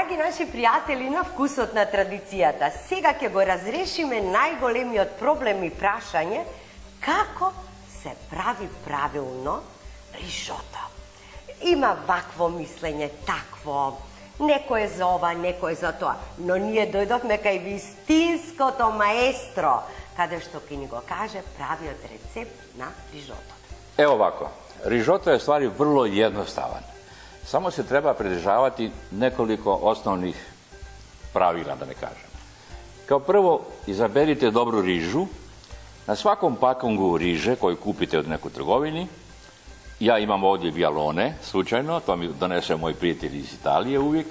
Драги наши пријатели на вкусот на традицијата, сега ќе го разрешиме најголемиот проблем и прашање како се прави правилно ришото. Има вакво мислење, такво, некој е за ова, некој е за тоа, но ние дојдовме кај вистинското маестро, каде што ќе ни го каже правиот рецепт на ришото. Evo ovako, rižoto je stvari vrlo jednostavan. Samo se treba pridržavati nekoliko osnovnih pravila, da ne kažem. Kao prvo, izaberite dobru rižu. Na svakom pakungu riže koju kupite od nekoj trgovini, ja imam ovdje vijalone, slučajno, to mi donese moj prijatelj iz Italije uvijek.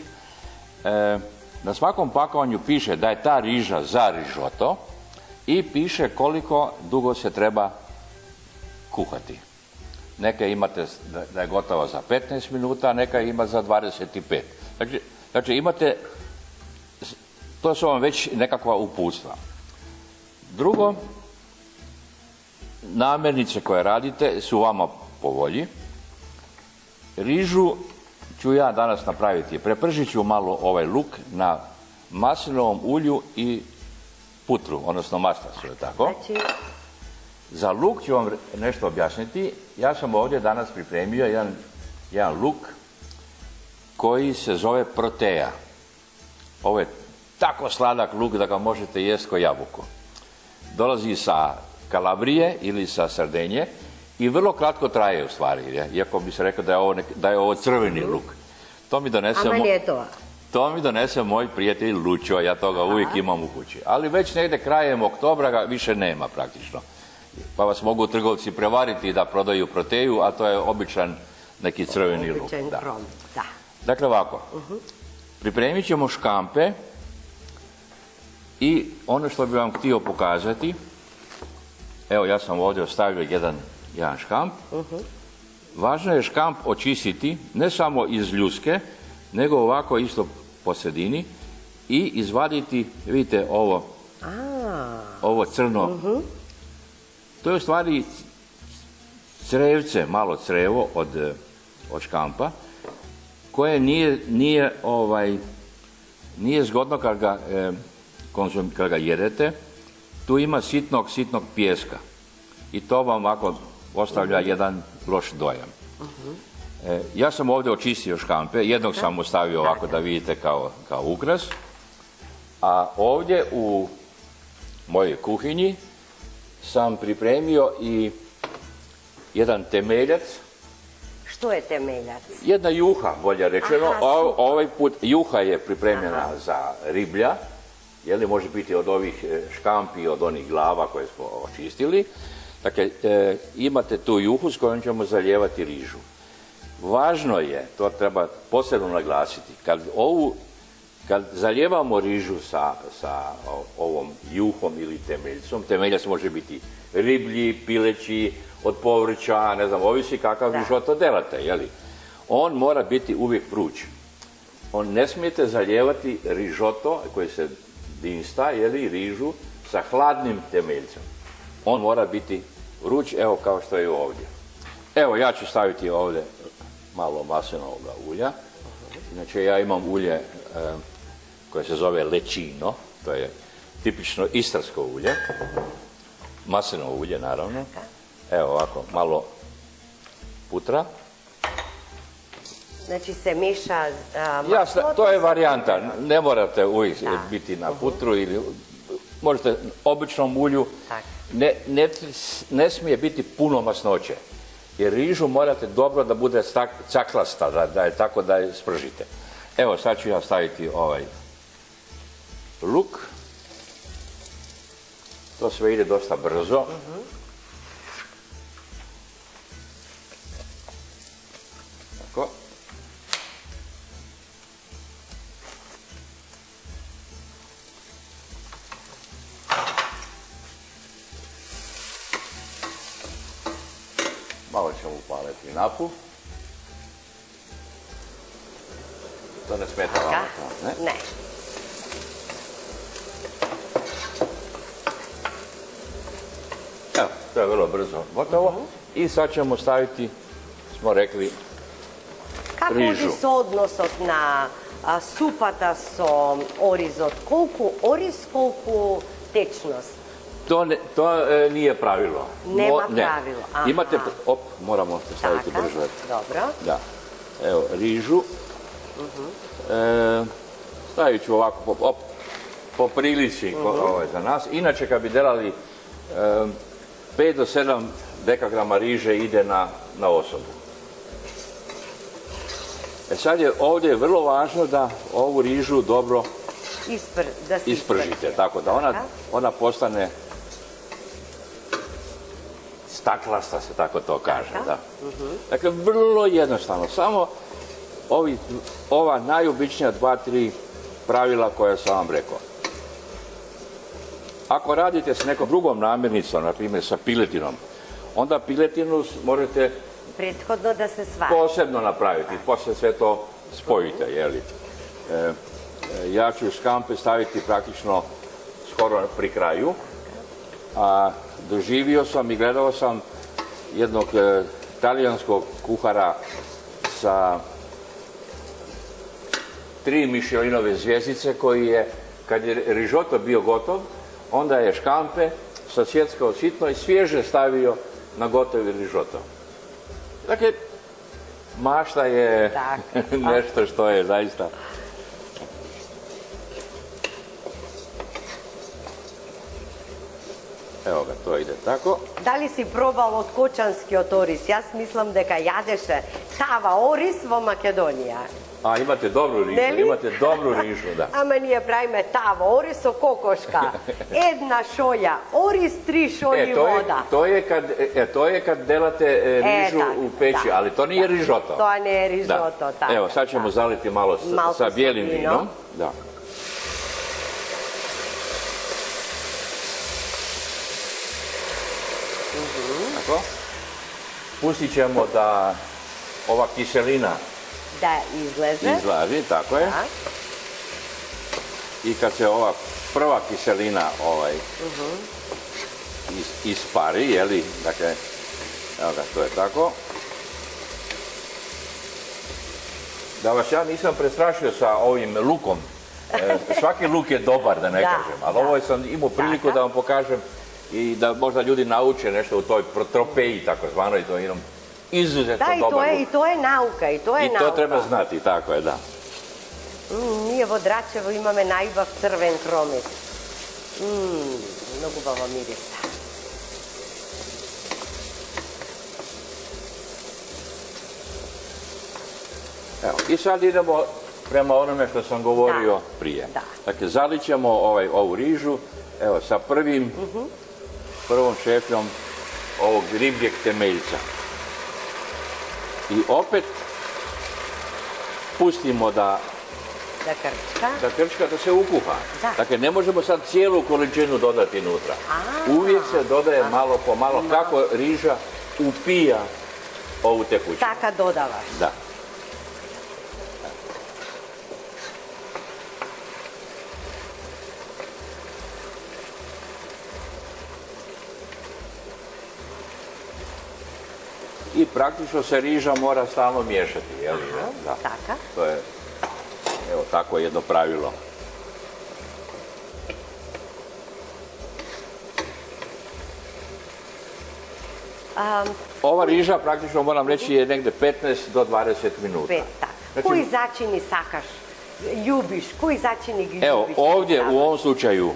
Na svakom pakovanju piše da je ta riža za rižoto i piše koliko dugo se treba kuhati. Neka imate da je gotova za 15 minuta, neka ima za 25. Znači imate, to su vam već nekakva uputstva. Drugo, namirnice koje radite su vama po volji. Rižu ću ja danas napraviti. Prepržit ću malo ovaj luk na maslinovom ulju i putru, odnosno maslacu, je tako? Za luk ću vam nešto objasniti. Ja sam ovdje danas pripremio jedan luk koji se zove proteja. Ovo je tako sladak luk da ga možete jesti ko jabuku. Dolazi sa Kalabrije ili sa Sardenje i vrlo kratko traje u stvari, iako bi se rekao da je ovo crveni luk. To mi donese moj prijatelj Lučo, ja toga uvijek imam u kući. Ali već negdje krajem oktobra ga više nema praktično. Pa vas mogu trgovci prevariti da prodaju proteju, a to je običan neki crveni luk. Dakle ovako, pripremit ćemo škampe i ono što bi vam htio pokazati, evo ja sam ovdje ostavio jedan škamp. Važno je škamp očistiti ne samo iz ljuske, nego ovako isto po sredini i izvaditi, vidite ovo crno. To je u stvari crevce, malo crevo od škampa, koje nije zgodno kad ga jedete. Tu ima sitnog pijeska i to vam ovako ostavlja jedan loš dojam. Ja sam ovdje očistio škampe, jednog sam ostavio ovako da vidite kao ukras, a ovdje u mojoj kuhinji sam pripremio i jedan temeljac. Što je temeljac? Jedna juha, bolje rečeno. Ovaj put juha je pripremljena za riblja, može biti od ovih škampi, od onih glava koje smo očistili. Dakle, imate tu juhu s kojom ćemo zalijevati rižu. Važno je, to treba posebno naglasiti, kad zalijevamo rižu sa ovom juhom ili temeljcom, temeljac može biti riblji, pileći, od povrća, ne znam, ovisi kakav rižoto delate, jeli? On mora biti uvijek vruć. On ne smijete zalijevati rižoto koji se dinsta, jeli, rižu, sa hladnim temeljcem. On mora biti vruć, evo kao što je ovdje. Evo, ja ću staviti ovdje malo maslinovog ulja. Inače, ja imam ulje koje se zove lečino, to je tipično istarsko ulje, maslinovo ulje naravno. Evo ovako, malo putra. Znači se miša maslo? To je varijanta, ne morate uvijek biti na putru ili možete običnom ulju. Ne smije biti puno masnoće, jer rižu morate dobro da bude caklasta, da je tako da je spržite. Evo, sad ću ja staviti ovaj luk. To sve ide dosta brzo. Tako. Malo ćemo upaliti napu. To ne smeta vama, ne? Ne. Evo, to je vrlo brzo gotovo. I sad ćemo staviti, smo rekli, Kako rižu. bi se odnosot na supata so orizot? Koliko oriz, koliko tečnost? To nije pravilo. Nema pravilo. Aha. Imate, moramo se staviti brže. Dobro. Da. Evo, rižu. Stavit ću ovako po prilici za nas. Inače, kad bi delali 5 do 7 dekagrama riže ide na osobu. Sad je ovdje vrlo važno da ovu rižu dobro ispržite, tako da ona postane staklasta, se tako to kaže. Da. Dakle, vrlo jednostavno, samo ova najobičnija 2-3 pravila koja sam vam rekao. Ako radite s nekom drugom namirnicom, na primjer sa piletinom, onda piletinu možete prethodno da se svari. Posebno napraviti, poslije sve to spojite, jeli. Ja ću škampe staviti praktično skoro pri kraju, a doživio sam i gledao sam jednog talijanskog kuhara sa 3 Michelinove zvjezdice koji je, kad je rižoto bio gotov, onda je škampe sasjeckao sitno i svježe stavio na gotovi rižoto. Dakle, mašta je nešto što je zaista... Evo ga, to ide tako. Da li si probal od kočanski od oris? Jaz mislim, da kad jadeše tava oris v Makedonija. A, imate dobru rižu, da. A meni je pravime tava oris o kokoška. Jedna šolja oris, 3 šolji voda. To je kad delate rižu u peći, ali to nije rižoto. To nije rižoto, tako. Evo, sad ćemo zaliti malo sa bijelim vinom. Da. Tako. Pustit ćemo da ova kiselina da izlazi, tako je. I kad se ova prva kiselina ispari, jeli, dakle, evo ga, to je tako. Da vas ja nisam prestrašio sa ovim lukom. Svaki luk je dobar, da ne kažem, ali ovo sam imao priliku da vam pokažem i da možda ljudi nauče nešto u toj tropeji, takozvanoj, to je izuzetno dobar luk. I to je nauka, i to je nauka. I to treba znati, tako je, da. Nije vodračevo, imame najbav crven kromit. Mnogo bava mirisa. Evo, i sad idemo prema onome što sam govorio prije. Dakle, zalit ćemo ovu rižu, evo, sa prvom šefljom ovog ribljeg temeljca. I opet pustimo da krčka, da se ukuha. Dakle, ne možemo sad cijelu količinu dodati unutra. Uvijek se dodaje malo po malo kako riža upija ovu tekućinu. Tako dodavaš. Da. I praktično se riža mora stalno miješati, jel? Da. Tako. To je, evo, tako jedno pravilo. Ova riža, praktično moram reći, je negdje 15 do 20 minuta. Znači, koji začini sakaš? Ljubiš? Koji začini ljubiš? Evo, ovdje, u ovom slučaju,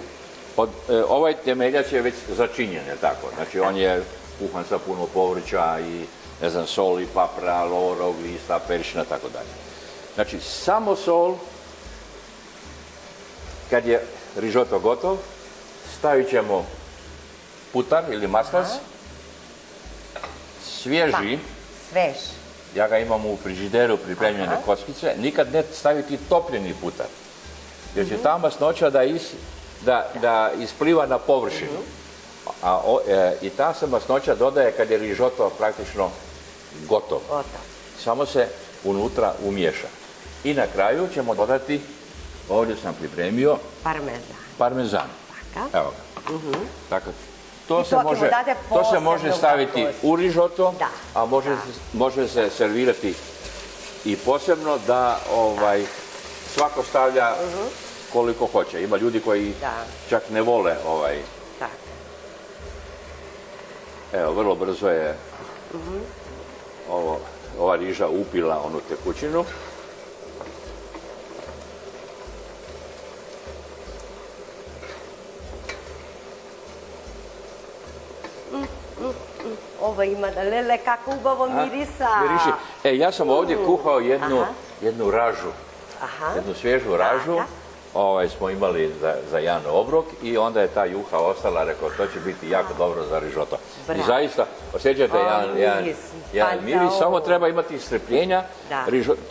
ovaj temeljac je već začinjen, je tako? Znači, on je kuhan sa puno povrća i, ne znam, soli, papra, lorov, lista, peršina, tako dalje. Znači, samo sol, kad je rižoto gotov, stavit ćemo putar ili maslac, svježi, ja ga imam u frižideru pripremljene kockice, nikad ne staviti topljeni putar, jer će ta masnoća da ispliva na površinu. I ta se masnoća dodaje kad je rižoto praktično gotov. Samo se unutra umiješa. I na kraju ćemo dodati, ovdje sam pripremio, parmezan. Evo ga. Dakle, to se može staviti u rižoto, a može se servirati i posebno da svako stavlja koliko hoće. Ima ljudi koji čak ne vole Tako. Evo, vrlo brzo je ova riža upila onu tekućinu. Ovo ima da lele kako ubavo mirisa. Miriši. Ja sam ovdje kuhao jednu ražu. Jednu svježu ražu. Smo imali za jedan obrok i onda je ta juha ostala, rekao, to će biti jako dobro za rižoto. I zaista, osjećate jedan miris, samo treba imati strpljenja.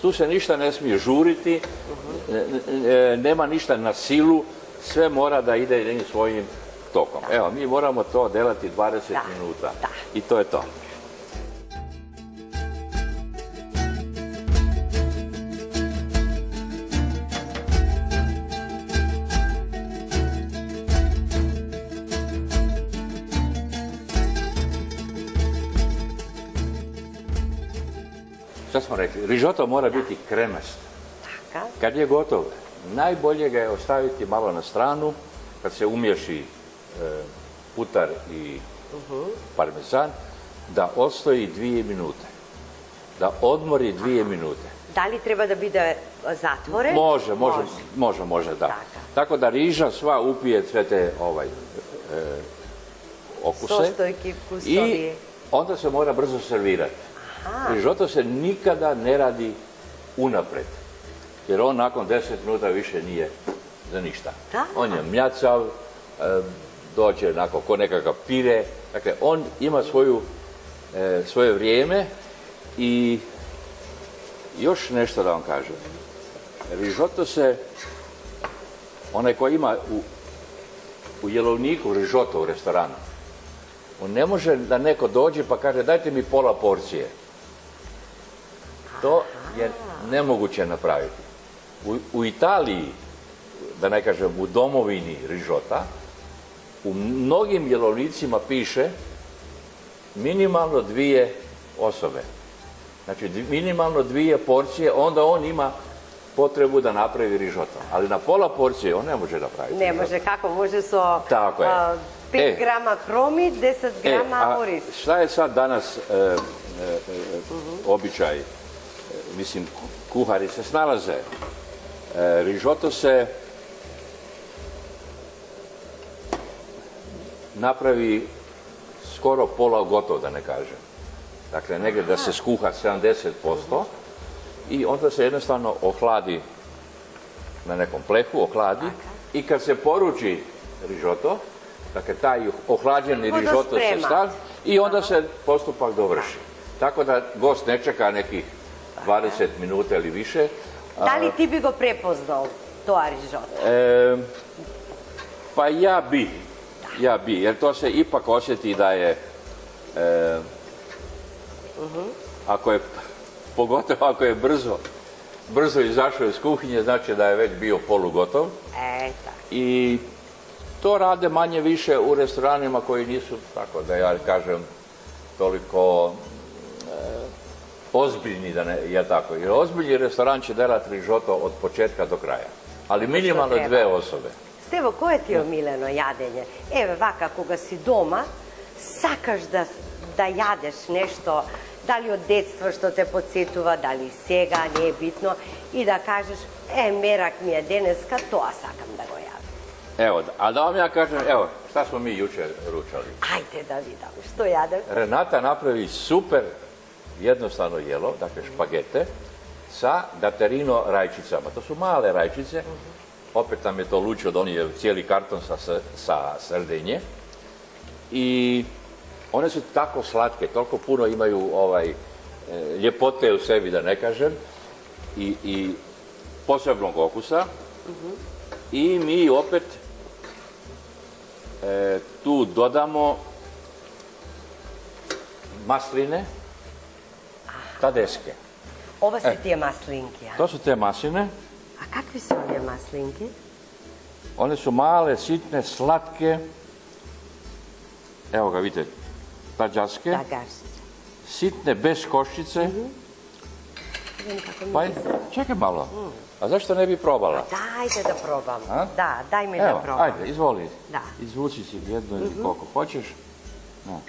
Tu se ništa ne smije žuriti, nema ništa na silu, sve mora da ide jednim svojim tokom. Evo, mi moramo to delati 20 minuta i to je to. Šta smo rekli? Rižoto mora biti kremast. Kad je gotov, najbolje ga je ostaviti malo na stranu, kad se umješi putar i parmezan, da ostoji 2 minute. Da odmori 2 minute. Da li treba da bude zatvoren? Može, da. Tako da riža sva upije sve te okuse. Sostojki, vkusovi. I onda se mora brzo servirati. Rižoto se nikada ne radi unapred, jer on nakon 10 minuta više nije za ništa. On je mljacav, dođe onako ko nekakav pire, dakle on ima svoje vrijeme. I još nešto da vam kažem, rižoto se, onaj koji ima u jelovniku rižoto u restoranu, on ne može da neko dođe pa kaže dajte mi pola porcije. To je nemoguće napraviti. U Italiji, da ne kažem u domovini rižota, u mnogim jelovnicima piše minimalno 2 osobe. Znači minimalno 2 porcije, onda on ima potrebu da napravi rižoto. Ali na pola porcije on ne može napraviti. Ne može, kako može so 5 grama kromit, 10 grama oris. Šta je sad danas običaj? Mislim, kuhari se snalaze. Rižoto se napravi skoro pola gotovo, da ne kažem. Dakle, negdje da se skuha 70% i onda se jednostavno ohladi na nekom plehu, ohladi i kad se poruči rižoto, dakle, taj ohlađeni rižoto se stavi i onda se postupak dovrši. Tako da gost ne čeka nekih 20 minuta ili više. Da li ti bi go prepoznao, to rižoto? Pa ja bi, jer to se ipak osjeti da je, pogotovo ako je brzo izašao iz kuhinje, znači da je već bio polugotov. I to rade manje više u restoranima koji nisu, tako da ja kažem, toliko ozbiljni, da ne je tako. Jer ozbiljni restoran će delati rižoto od početka do kraja. Ali minimalno 2 osobe. Stevo, koje ti je omiljeno jadenje? Evo, ovako, koga si doma, sakaš da jadeš nešto, da li od detstva što te podsjetuva, da li sega, nije bitno, i da kažeš, merak mi je deneska, to a sakam da go jadem. Evo, a da vam ja kažem, evo, šta smo mi jučer ručali? Ajde da vidimo, što jadem? Renata napravi super jednostavno jelo, dakle špagete, sa daterino rajčicama. To su male rajčice, opet nam je to Lučio donio cijeli karton sa srdenje i one su tako slatke, toliko puno imaju ljepote u sebi, da ne kažem, i posebnog okusa. I mi opet tu dodamo masline, tadeske. Ovo su tije maslinke, a? To su te masline. A kakvi su ove maslinke? One su male, sitne, slatke. Evo ga, vidite, tađaske. Sitne, bez koščice. vidim kako mi Pa je. čekaj malo. A zašto ne bi probala? Dajte da probam. A? Da, daj mi da Evo, probam. ajde, izvoli. Da. Izvuci si jednu ili koliko hoćeš. No.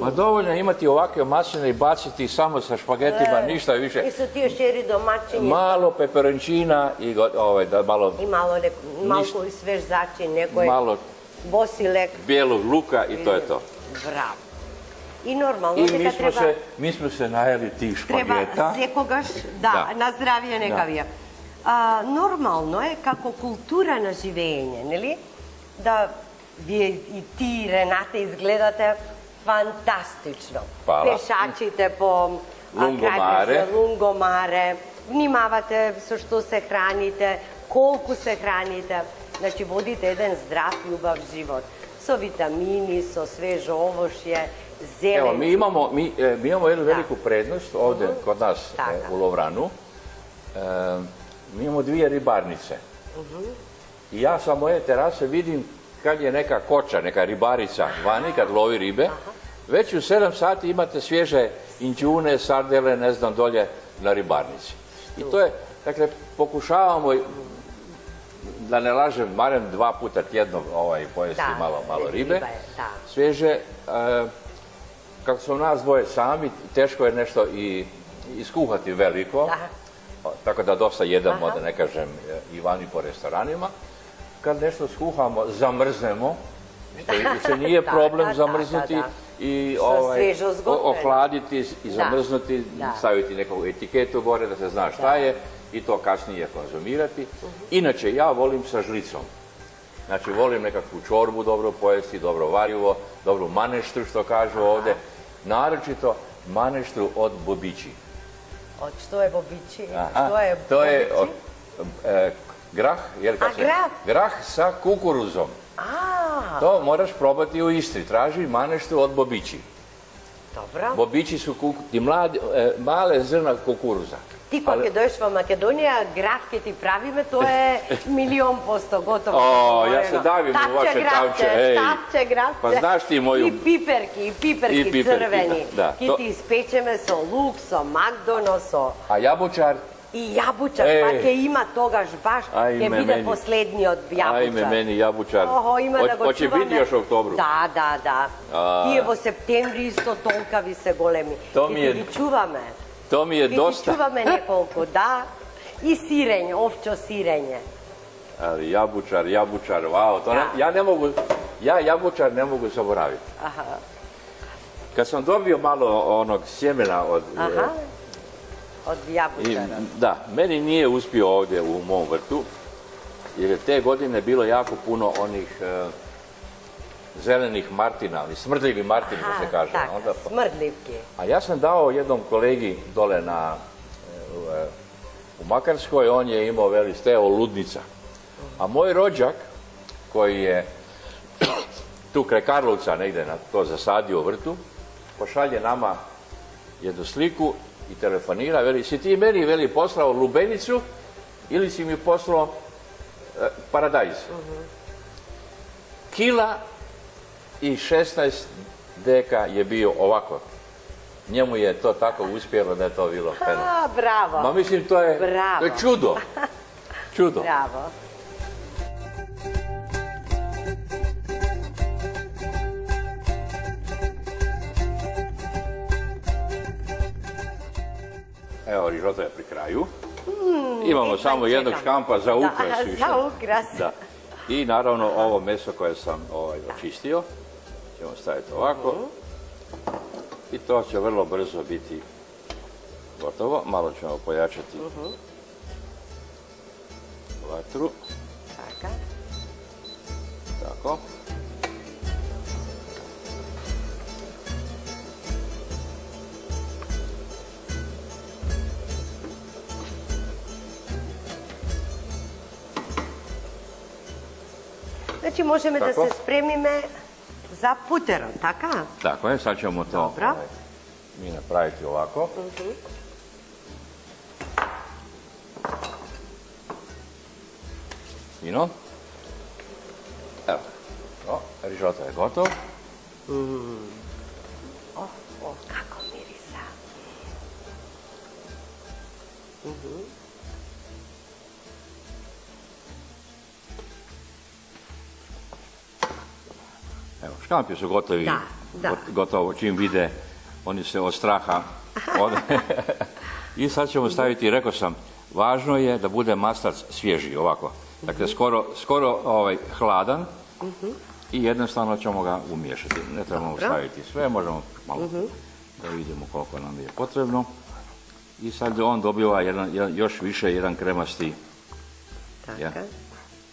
Pa dovoljno je imati ovakve masline i baciti samo sa špagetima, ništa više. I su ti još jeri domaćini. Malo peperončina i da malo I malo koji svež začin, neko je malo bosilek. bijelog luka i to je to. Bravo. I normalno, I ovdje kad treba... mi smo se najeli tih Treba špageta. sekogaš, da, na zdravje nekavija. Normalno je kako kultura na živenje, neli? Da vi i ti, Renate, izgledate fantastično. Hvala. Pešačite po Lungomare. lungomare, vnimavate sa što se hranite, koliko se hranite. Znači, vodite jedan zdrav, ljubav život. So vitamini, so sveže ovošje, zeleni. Evo, mi imamo jednu veliku prednost ovdje kod nas u Lovranu. Mi imamo 2 ribarnice. I ja sa moje terase vidim kad je neka koča, neka ribarica vani, kad lovi ribe. Već u 7 sati imate svježe inćune, sardele, ne znam, dolje na ribarnici. I to je, dakle, pokušavamo, da ne lažem, barem 2 puta tjedno pojesti malo ribe, svježe. Kako smo nas dvoje sami, teško je nešto i iskuhati veliko, tako da dosta jedemo, da ne kažem, i vani po restoranima. Kad nešto skuhamo, zamrznemo, što nije problem zamrznuti i ohladiti i zamrznuti, staviti neku etiketu gore da se zna šta je i to kasnije konzumirati. Inače, ja volim sa žlicom. Znači, volim nekakvu čorbu dobro pojesti, dobro varivo, dobru maneštru, što kažu ovdje. Naročito maneštru od bobići. Od što je bobići? To je grah, grah sa kukuruzom. To moraš probati u Istri. Traži maneštru od bobići. Dobro. Bobići su male zrna kukuruza. Ti kako dođeš u Makedonija, grafke ti pravime, to je 1.000.000% gotovo. Ja se davim u vaše tavče. Tapče, grafče. Pa znaš ti moju... I piperki crveni. Ki ti ispečeme so luk, so magdono, so... A jabučar? I jabučar, pa ke ima togaš baš, ke bide poslednji od jabučar. Ajme meni jabučar. Hoće biti još u oktobru? Da. Ti je v septembri isto tolkavi se golemi. Ti čuvame. To mi je dosta. Ti čuvame nekoliko, da. I sirenje, ovčo sirenje. Ali jabučar, wow. Ja jabučar ne mogu zaboraviti. Kad sam dobio malo onog sjemena od jabučara. Da, meni nije uspio ovdje u mom vrtu, jer je te godine bilo jako puno onih zelenih martina, ali smrdljivi martini, da se kaže. Smrdljivki. A ja sam dao jednom kolegi dole u Makarskoj, on je imao steo ludnica. A moj rođak, koji je tu kraj Karlovca negdje na to zasadio u vrtu, pošalje nama jednu sliku i telefonira, veli, si ti meni poslao lubenicu ili si mi poslao paradajz? Kila i 16 deka je bio ovako. Njemu je to tako uspjelo da je to bilo fenomenalno. Bravo. Ma mislim, to je čudo. Čudo. Bravo. Evo, rižota je pri kraju. Imamo samo jednog škampa za ukras. Za ukras. I naravno ovo meso koje sam očistio ćemo staviti ovako. I to će vrlo brzo biti gotovo. Malo ćemo pojačati vatru. Tako. Znači možemo da se spremime za putero, tako? Tako je, sad ćemo to mi napraviti ovako. Fino. Evo. rižota je gotov. Kako mirisa. Evo, škampi su gotovi. Da. Gotovo čim vide, oni se od straha I sad ćemo staviti, rekao sam, važno je da bude maslac svježi, ovako. Dakle, skoro hladan i jednostavno ćemo ga umiješati. Ne trebamo staviti sve, možemo malo da vidimo koliko nam je potrebno. I sad on dobiva još više jedan kremasti.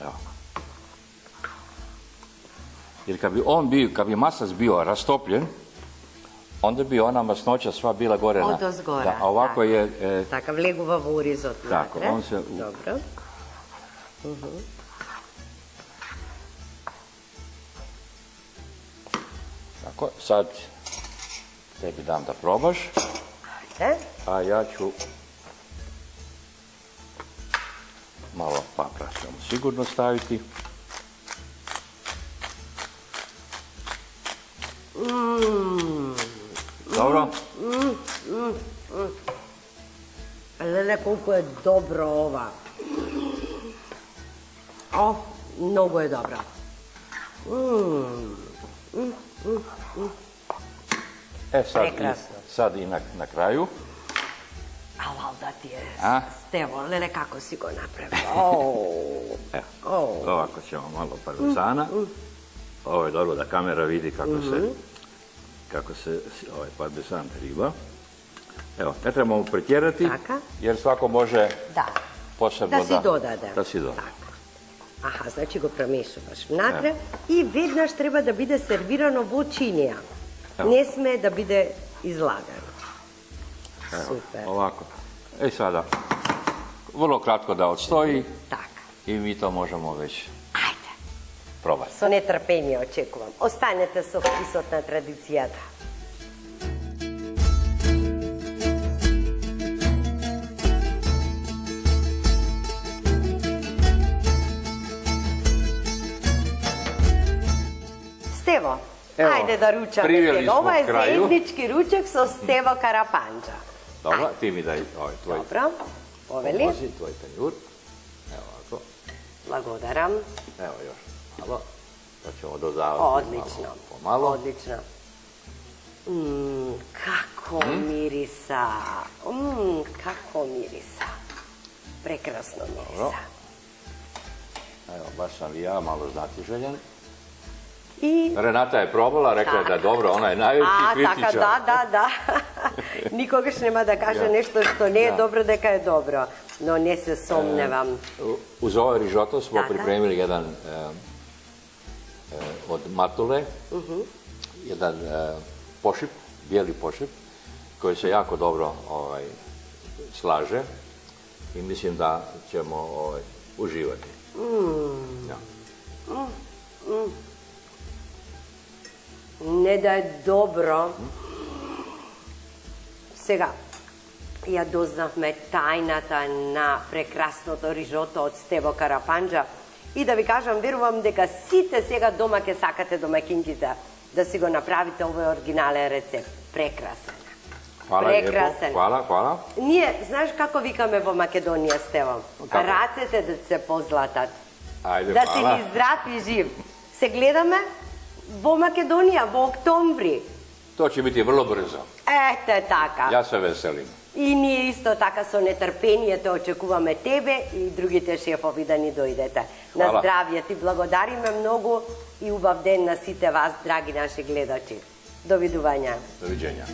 Evo. Jer kad bi maslac bio rastopljen, onda bi ona masnoća sva bila gore. Odozgora. Da, a ovako je... Takav leguva urizot. Tako, on se... Dobro. Tako, sad tebi dam da probaš. Ajde. A ja ću... Malo papra ćemo sigurno staviti. Dobro? Lele, koliko je dobro ova. Mnogo je dobra. Sad i na kraju. A valda ti je, Stevo, Lele, kako si go napravio. Ovako ćemo malo parmezana. Ovo je dobro da kamera vidi kako se ovaj parmesan riba. Evo, ne trebamo pretjerati, jer svako može posebno da si doda. Aha, znači go promešavaš napred i vednaš treba da bude servirano v činija. Ne sme da bude izlagano. Super. Ovako. I sada, vrlo kratko da odstoji i mi to možemo već probati. So netrpenje očekujem. Ostanete so prisotna tradicijata. Stevo, ajde da ručamo tega. Ovo je zajednički ručak so Stevo Karapanđa. Dobro, ti mi daj ovaj tvoj. Dobro, poveli. Pomozi, tvoj tanjur. Evo ovako. Blagodaram. Evo još malo. To ćemo dodavati pomalo. Odlično. Kako mirisa. Kako mirisa. Prekrasno mirisa. Evo, baš sam i ja malo znatiželjen. Renata je probala, rekla je da je dobro, ona je najveći kritičar. Da. Nikogaš nema da kaže nešto što ne je dobro, deka je dobro. No, ne se somnevam. Uz ovaj rižoto smo pripremili jedan od matule, jedan pošip, bijeli pošip, koji se jako dobro slaže i mislim da ćemo uživati. Ne da je dobro. Сега, ја дознавме тајната на прекрасното рижото од Стево Карапанđа и да ви кажам, верувам дека сите сега дома ќе сакате домакинките да си го направите овој оригинален рецепт. Прекрасен. Прекрасен. Хвала. Ние, знаеш како викаме во Македонија, Стево? Рацете да се позлатат. Да си ни здрав и жив. Се гледаме во Македонија во октомври. To će biti vrlo brzo. Ете така. Ja se veselim. И ние исто така со нетрпение те очекуваме тебе и другите шефови да ни дојдете. На здравје ти благодариме многу и убав ден на сите вас, драги наши гледачи. Довидувања. Довиđenja.